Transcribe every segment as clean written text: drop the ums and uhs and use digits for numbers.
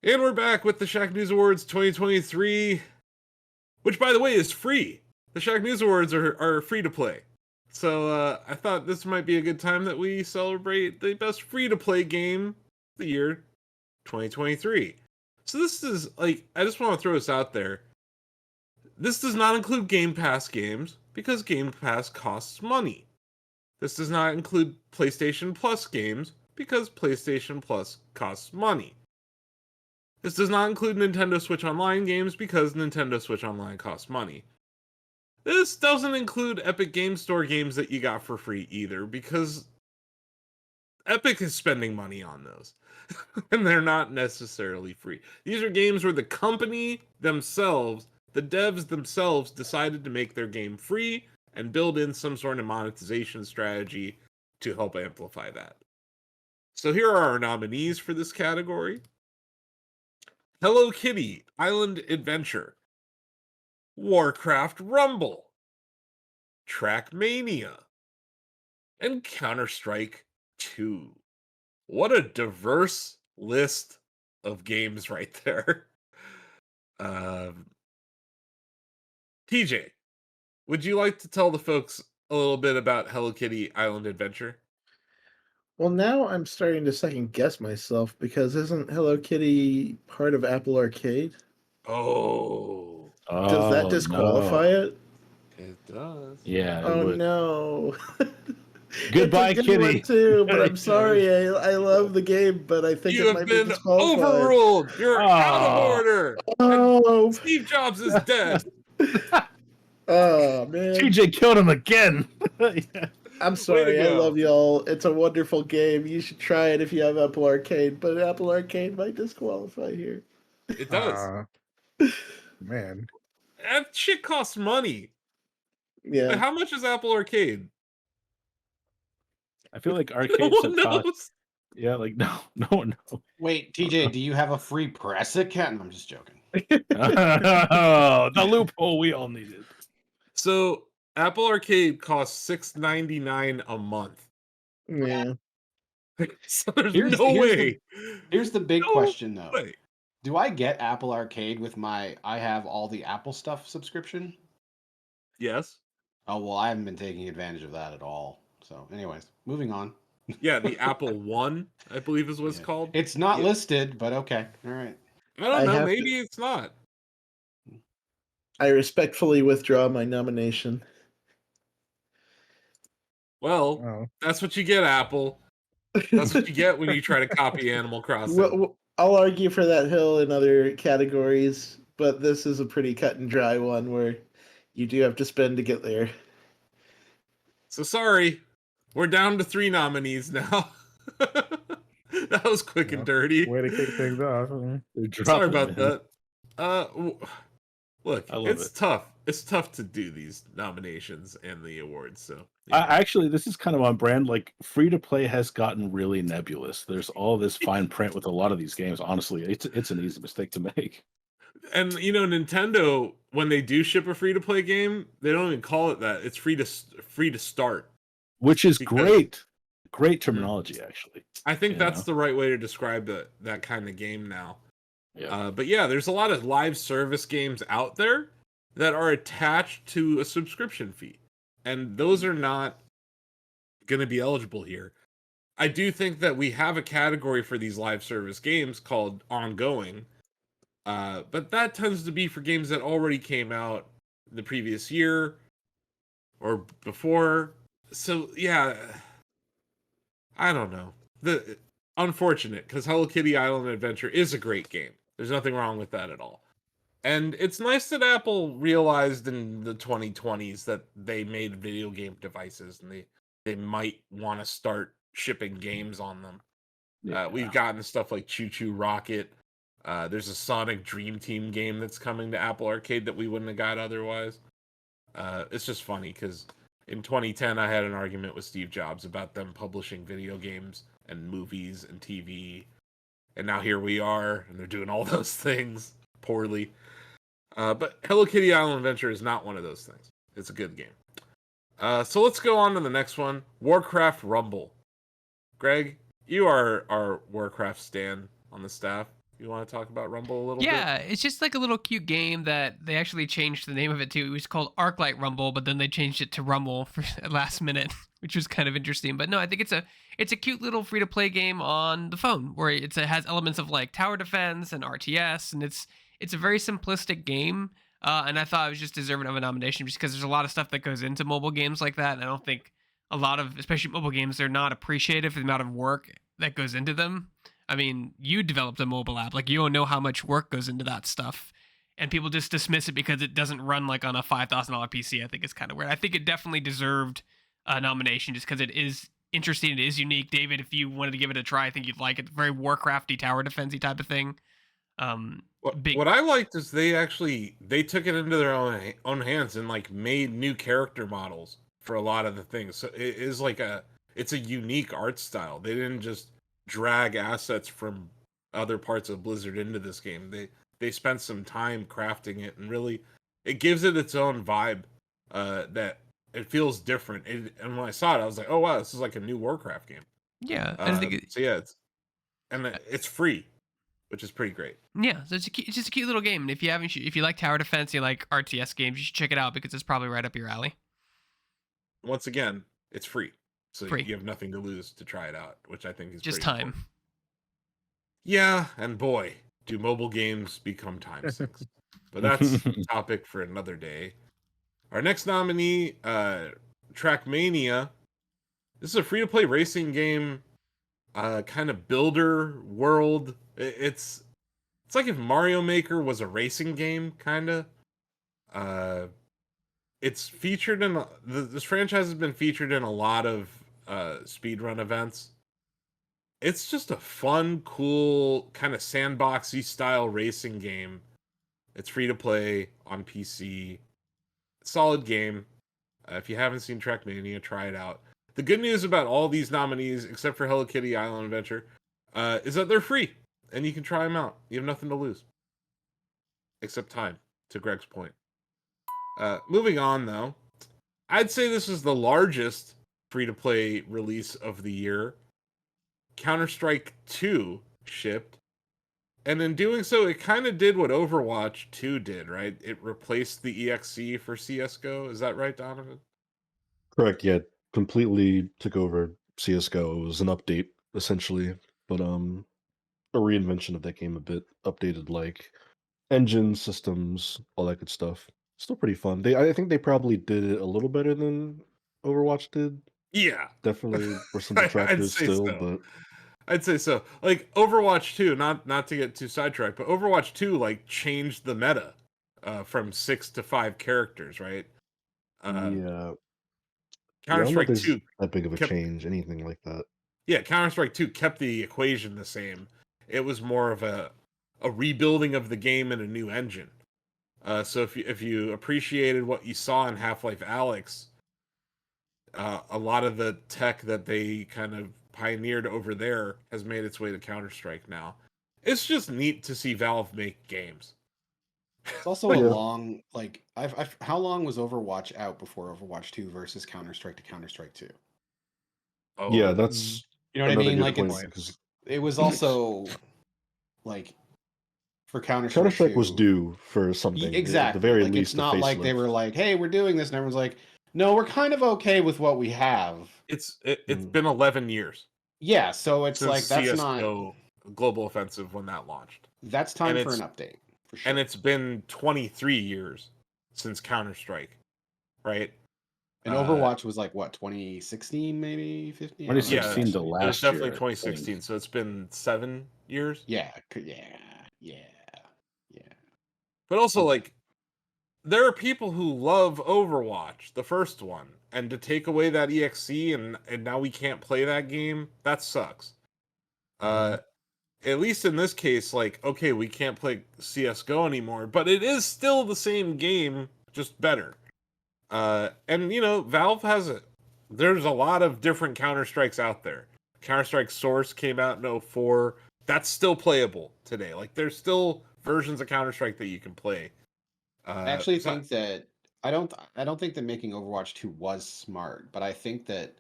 And we're back with the Shacknews Awards 2023, which, by the way, is free. The Shacknews Awards are free to play. So I thought this might be a good time that we celebrate the best free to play game of the year 2023. So this is I just want to throw this out there. This does not include Game Pass games because Game Pass costs money. This does not include PlayStation Plus games because PlayStation Plus costs money. This does not include Nintendo Switch Online games because Nintendo Switch Online costs money. This doesn't include Epic Game Store games that you got for free either because Epic is spending money on those. And they're not necessarily free. These are games where the company themselves, the devs themselves, decided to make their game free and build in some sort of monetization strategy to help amplify that. So here are our nominees for this category. Hello Kitty Island Adventure, Warcraft Rumble, Trackmania, and Counter-Strike 2. What a diverse list of games right there. TJ, would you like to tell the folks a little bit about Hello Kitty Island Adventure? Well, now I'm starting to second guess myself because isn't Hello Kitty part of Apple Arcade? Oh, Does that disqualify no. it? it does. Yeah, it Oh would. no. Goodbye, it's a good Kitty. one too, but I'm Yeah. sorry. I love the game, but I think You it have might be been disqualified. overruled. You're out of Oh. order. Oh, And Steve Jobs is dead. oh man. TJ killed him again. I'm Way sorry. to I go. love y'all. It's a wonderful game. You should try it if you have Apple Arcade, but Apple Arcade might disqualify here. It does. Man. That shit costs money. Yeah. How much is Apple Arcade? I feel like No arcades one have cost. knows. Yeah, like no one knows. Wait, TJ, do you have a free press account? I'm just joking. Oh, the loophole we all needed. So Apple Arcade costs $6.99 a month. Yeah. So there's Here's- no here's way. Here's the big No question, though. way. Do I get Apple Arcade with my I have all the Apple stuff subscription? Yes. Oh, well, I haven't been taking advantage of that at all. So, anyways, moving on. Yeah, the Apple One, I believe is what it's Yeah. called. It's not Yeah. listed, but okay. All right. I don't I know. have Maybe it's not. I respectfully withdraw my nomination. Well, Oh. that's what you get, Apple. That's what you get when you try to copy Animal Crossing. Well, I'll argue for that hill in other categories, but this is a pretty cut and dry one where you do have to spend to get there. So sorry, we're down to 3 nominees now. That was quick and dirty. Way to kick things off. Sorry about that. Look, I love it's it. tough. It's tough to do these nominations and the awards. So Actually, this is kind of on brand. Like free to play has gotten really nebulous. There's all this fine print with a lot of these games. Honestly, it's an easy mistake to make. and Nintendo, when they do ship a free to play game, they don't even call it that. It's free to start, Which is Because- great. Great terminology, actually. I think You that's know? the right way to describe that kind of game now. Yeah. But yeah, there's a lot of live service games out there that are attached to a subscription fee, and those are not going to be eligible here. I do think that we have a category for these live service games called ongoing, but that tends to be for games that already came out the previous year or before. So yeah, I don't know. Unfortunate, because Hello Kitty Island Adventure is a great game. There's nothing wrong with that at all. And it's nice that Apple realized in the 2020s that they made video game devices and they might want to start shipping games on them. We've gotten stuff like Choo Choo Rocket. There's a Sonic Dream Team game that's coming to Apple Arcade that we wouldn't have got otherwise. It's just funny because in 2010 I had an argument with Steve Jobs about them publishing video games and movies and TV. And now here we are, and they're doing all those things poorly. But Hello Kitty Island Adventure is not one of those things. It's a good game. So let's go on to the next one. Warcraft Rumble. Greg, you are our Warcraft stan on the staff. You want to talk about Rumble a little bit? Yeah, it's just like a little cute game that they actually changed the name of it to. It was called ArcLight Rumble, but then they changed it to Rumble for at last minute, which was kind of interesting. But no, I think it's a cute little free to play game on the phone where it has elements of like tower defense and RTS, and it's a very simplistic game. And I thought it was just deserving of a nomination just because there's a lot of stuff that goes into mobile games like that. And I don't think a lot of, especially mobile games, they're not appreciative for the amount of work that goes into them. I mean, you developed a mobile app. Like, you don't know how much work goes into that stuff. And people just dismiss it because it doesn't run like on a $5,000 PC. I think it's kind of weird. I think it definitely deserved a nomination just because it is interesting. It is unique. David, if you wanted to give it a try, I think you'd like it. Very Warcrafty, tower defensey type of thing. What I liked is they took it into their own hands and like made new character models for a lot of the things. So it is like it's a unique art style. They didn't just drag assets from other parts of Blizzard into this game. They spent some time crafting it, and really it gives it its own vibe that it feels different. And when I saw it, I was like, oh wow, this is like a new Warcraft game. Yeah, I think So yeah, it's free, which is pretty great. yeah, so it's just a cute little game. And if you like tower defense, you like RTS games, you should check it out because it's probably right up your alley. Once again, it's free. So Free. you have nothing to lose to try it out, which I think is Just pretty time. important. Yeah, and boy, do mobile games become time sinks. But that's a topic for another day. Our next nominee, Trackmania. This is a free-to-play racing game, kind of builder world. It's like if Mario Maker was a racing game, kind of. It's featured in this franchise has been featured in a lot of speedrun events. It's just a fun, cool, kind of sandboxy style racing game. It's free to play on PC. Solid game. If you haven't seen Trackmania, try it out. The good news about all these nominees, except for Hello Kitty Island Adventure, is that they're free and you can try them out. You have nothing to lose, except time. To Greg's point. Moving on, though, I'd say this is the largest free-to-play release of the year. Counter-Strike 2 shipped, and in doing so, it kind of did what Overwatch 2 did, right? It replaced the EXE for CSGO. Is that right, Donovan? Correct. Yeah, completely took over CS:GO. It was an update essentially, but a reinvention of that game a bit, updated like engine systems, all that good stuff. Still pretty fun. I think they probably did it a little better than Overwatch did. Yeah. Definitely were some I'd detractors say still, so. but I'd say so. Like Overwatch 2, not to get too sidetracked, but Overwatch 2 like changed the meta from 6 to 5 characters, right? yeah. I don't know if Counter-Strike there's 2 that big of a kept change, anything like that. Yeah, Counter-Strike 2 kept the equation the same. It was more of a rebuilding of the game in a new engine. So if you appreciated what you saw in Half-Life Alyx, a lot of the tech that they kind of pioneered over there has made its way to Counter-Strike now. It's just neat to see Valve make games. It's also Yeah. a long, like, how long was Overwatch out before Overwatch 2 versus Counter-Strike to Counter-Strike 2? Oh, Yeah, that's You know what I another mean? good Like, point, it's, because it was also, like, for Counter-Strike Counter-Strike 2. was due for something. Exactly. At the very like, least, it's not like they facelift. were like, hey, we're doing this, and everyone's like, no, we're kind of okay with what we have. it's been 11 years Yeah, so it's since like, that's not, CSGO Global Offensive when that launched. that's time and for an it's- update, for sure. And it's been 23 years since Counter-Strike, right? And Overwatch was like, what, 2016, maybe 15? I don't know. 2016 to It was last definitely year. I 2016, think. so it's been 7 years. Yeah. But also, Okay. like, there are people who love Overwatch, the first one, and to take away that EXE and now we can't play that game, that sucks. At least in this case, like, okay, we can't play CSGO anymore, but it is still the same game, just better. And, you know, Valve has it. There's a lot of different Counter-Strikes out there. Counter-Strike Source came out in 04. That's still playable today. Like, there's still versions of Counter-Strike that you can play. I actually so- think that I don't think that making Overwatch 2 was smart, but I think that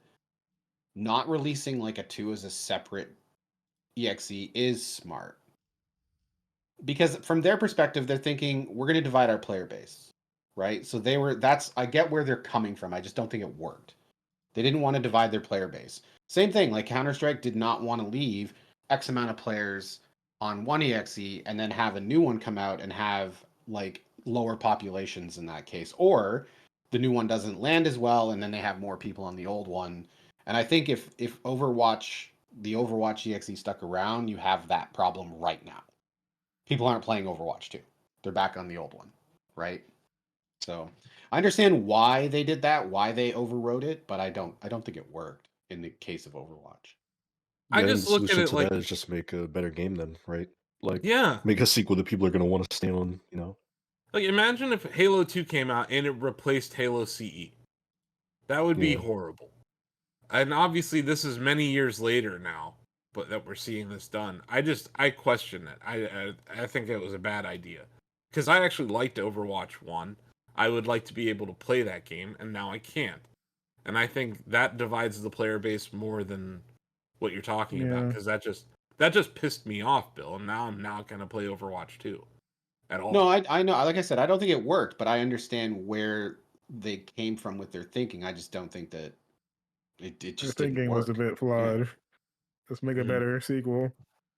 not releasing like a 2 as a separate EXE is smart. because from their perspective, they're thinking we're going to divide our player base, right? So I get where they're coming from. I just don't think it worked. They didn't want to divide their player base. Same thing, like Counter-Strike did not want to leave X amount of players on one EXE and then have a new one come out and have like lower populations in that case. Or the new one doesn't land as well and then they have more people on the old one. And I think if the Overwatch EXE stuck around, you have that problem right now. People aren't playing Overwatch 2. They're back on the old one, right? So I understand why they did that, why they overrode it, but I don't think it worked in the case of Overwatch. I Yeah, I think just the look at solution it to like, that is just make a better game then, right? Like yeah, make a sequel that people are gonna want to stay on, you know. like imagine if Halo 2 came out and it replaced Halo CE. That would be Yeah. horrible. And obviously this is many years later now, but that we're seeing this done. I question it. I think it was a bad idea. Because I actually liked Overwatch 1. I would like to be able to play that game, and now I can't. And I think that divides the player base more than what you're talking about, Yeah. because that just pissed me off, Bill, and now I'm not gonna play Overwatch 2 at all. No, I know. Like I said, I don't think it worked, but I understand where they came from with their thinking. I just don't think that it The just didn't thinking was a work. bit Yeah. flawed. Let's make a Mhm. better sequel.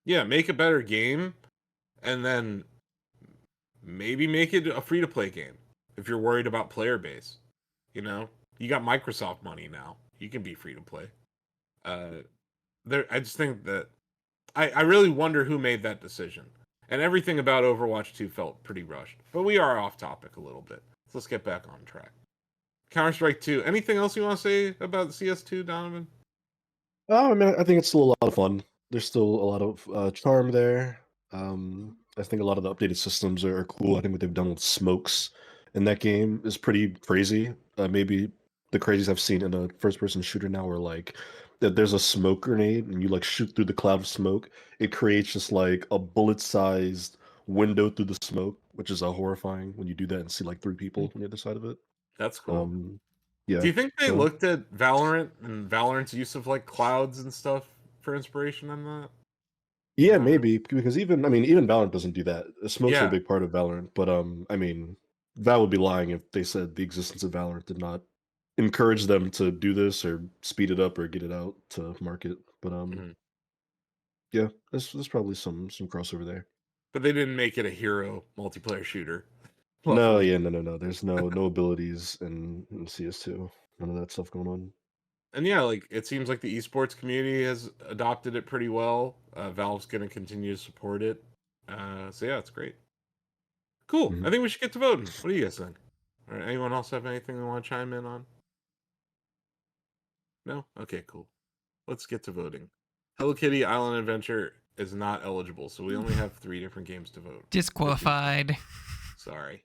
Yeah, make a better game, and then maybe make it a free to play game if you're worried about player base. You know, you got Microsoft money now. You can be free to play. Uh, I just think that I really wonder who made that decision. And everything about Overwatch 2 felt pretty rushed. But we are off topic a little bit. So let's get back on track. Counter Strike 2. Anything else you want to say about CS2, Donovan? Oh, I mean, I think it's still a lot of fun. There's still a lot of charm there. I think a lot of the updated systems are cool. I think what they've done with smokes in that game is pretty crazy. Maybe the craziest I've seen in a first-person shooter now, where like that there's a smoke grenade and you like shoot through the cloud of smoke. It creates just like a bullet-sized window through the smoke, which is horrifying when you do that and see like three people on the other side of it. That's cool. Um, Do yeah. you think they So looked at Valorant and Valorant's use of like clouds and stuff for inspiration on that? yeah, Donovan? maybe because even Valorant doesn't do that. Smokes are a Yeah, big part of Valorant, but I mean, Val would be lying if they said the existence of Valorant did not encourage them to do this or speed it up or get it out to market. But mhm. yeah, there's probably some crossover there. But they didn't make it a hero multiplayer shooter. No, Luckily. yeah, no. There's no abilities in CS2. None of that stuff going on. And yeah, like it seems like the esports community has adopted it pretty well. Valve's going to continue to support it. So yeah, it's great. Cool. I Mhm. think we should get to voting. What do you guys think? All right, anyone else have anything they want to chime in on? No? Okay, cool. Let's get to voting. Hello Kitty Island Adventure is not eligible, so we only have 3 different games to vote. Disqualified. Sorry.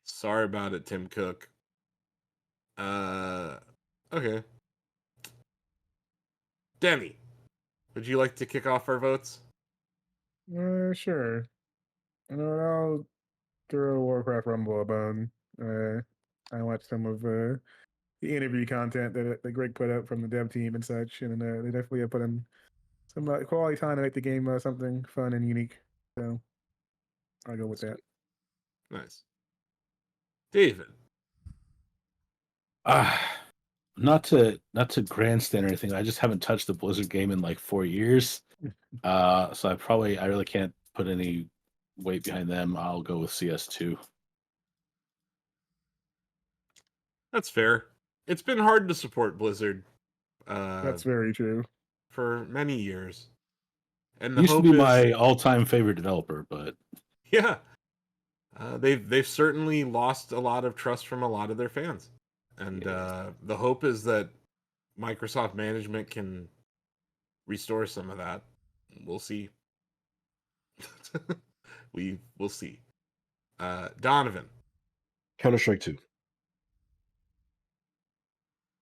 Sorry about it, Tim Cook. Okay. Denny, would you like to kick off our votes? Sure. I'll throw Warcraft Rumble a bone. I watched some of the interview content that Greg put up from the dev team and such, and they definitely have put in some quality time to make the game something fun and unique. So I'll go with that. Nice. David. Not to grandstand or anything. I just haven't touched the Blizzard game in like 4 years. So I really can't put any weight behind them. I'll go with CS2. That's fair. It's been hard to support Blizzard That's very true. for many years. And the Used to hope be is, my all-time favorite developer, but yeah, they've certainly lost a lot of trust from a lot of their fans. And the hope is that Microsoft management can restore some of that. We'll see. We'll see. Donovan. Counter Strike 2.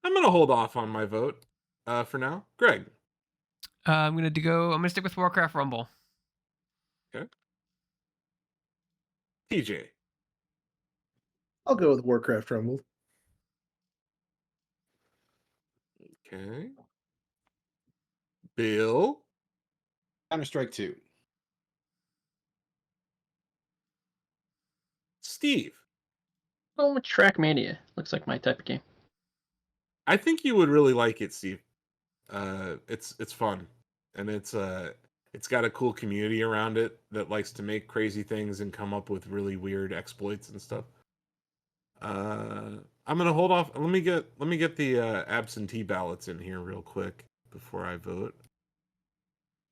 I'm gonna hold off on my vote for now. Greg. I'm gonna stick with Warcraft Rumble. Okay. TJ. I'll go with Warcraft Rumble. Okay. Bill. Counter Strike 2. Steve. Oh, Trackmania looks like my type of game. I think you would really like it, Steve. It's fun, and it's got a cool community around it that likes to make crazy things and come up with really weird exploits and stuff. I'm gonna hold off. Let me get the absentee ballots in here real quick before I vote.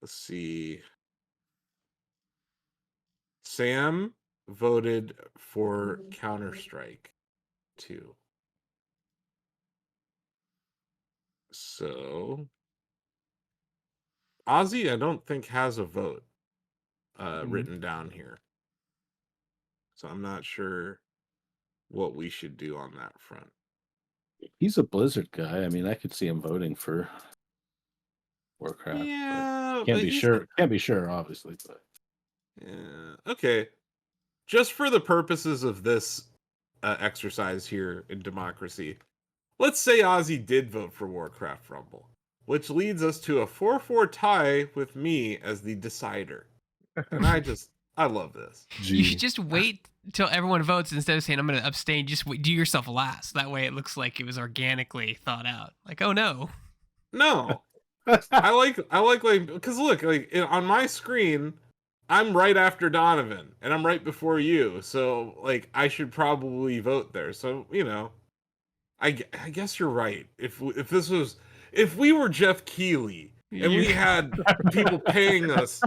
Let's see. Sam voted for Counter-Strike 2. So Ozzy, I don't think has a vote written down here. So I'm not sure what we should do on that front. He's a Blizzard guy. I mean, I could see him voting for Warcraft. Yeah, can't but be he's sure. Can't be sure, obviously. But yeah, okay. Just for the purposes of this exercise here in democracy, let's say Ozzy did vote for Warcraft Rumble, which leads us to a 4-4 tie with me as the decider. And I love this. You should just wait till everyone votes instead of saying I'm going to abstain. Just do yourself last. That way, it looks like it was organically thought out. Like, oh no, No, I like because look, like on my screen, I'm right after Donovan and I'm right before you, so like I should probably vote there. So I guess you're right. If we were Jeff Keighley and we had people paying us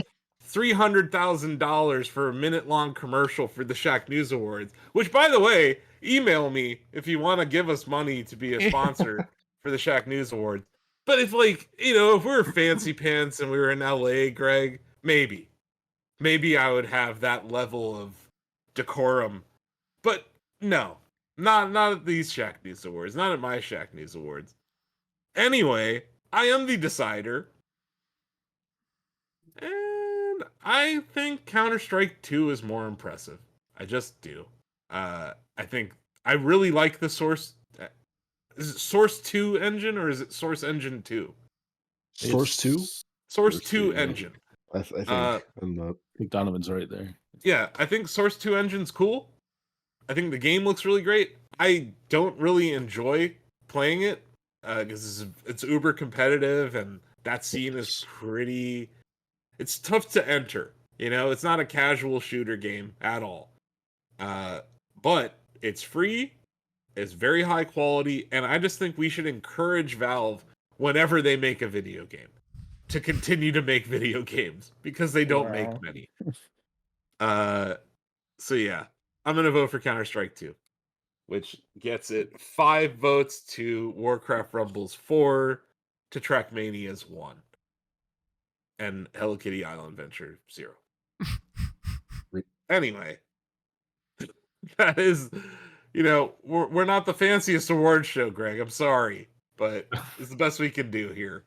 $300,000 for a minute-long commercial for the Shacknews Awards, which, by the way, email me if you want to give us money to be a sponsor for the Shacknews Awards. But if if we were fancy pants and we were in LA, Greg, maybe I would have that level of decorum. But no, not at these Shacknews Awards, not at my Shacknews Awards. Anyway, I am the decider. And I think Counter-Strike 2 is more impressive. I just do. I think I really like the Source. Is it Source 2 engine or is it Source Engine 2? Source 2? Source 2 engine. I think. I'm not. I think Donovan's right there. Yeah, I think Source 2 engine's cool. I think the game looks really great. I don't really enjoy playing it because it's uber competitive and that scene is pretty... It's tough to enter. It's not a casual shooter game at all. But it's free, it's very high quality, and I just think we should encourage Valve whenever they make a video game to continue to make video games because they don't make many. So yeah, I'm gonna vote for Counter-Strike 2, which gets it 5 votes to Warcraft Rumble's 4 to Trackmania's 1. And Hello Kitty Island Adventure 0. Anyway, that is, we're not the fanciest award show, Greg. I'm sorry, but it's the best we can do here.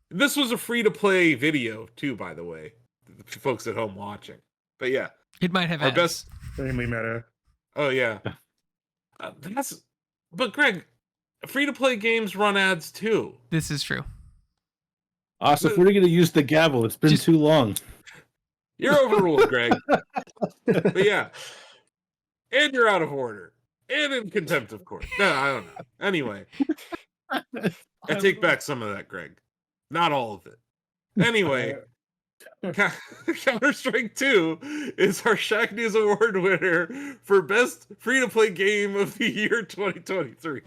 This was a free-to-play video, too, by the way, the folks at home watching. But yeah, it might have our ads. best. Extremely meta. Oh yeah, But Greg, free-to-play games run ads too. This is true. Also, if we're going to use the gavel, it's been too long. You're overruled, Greg. But yeah. And you're out of order. And in contempt of court. No, I don't know. Anyway. I take back some of that, Greg. Not all of it. Anyway. Counter-Strike 2 is our Shacknews Award winner for Best Free-to-Play Game of the Year 2023.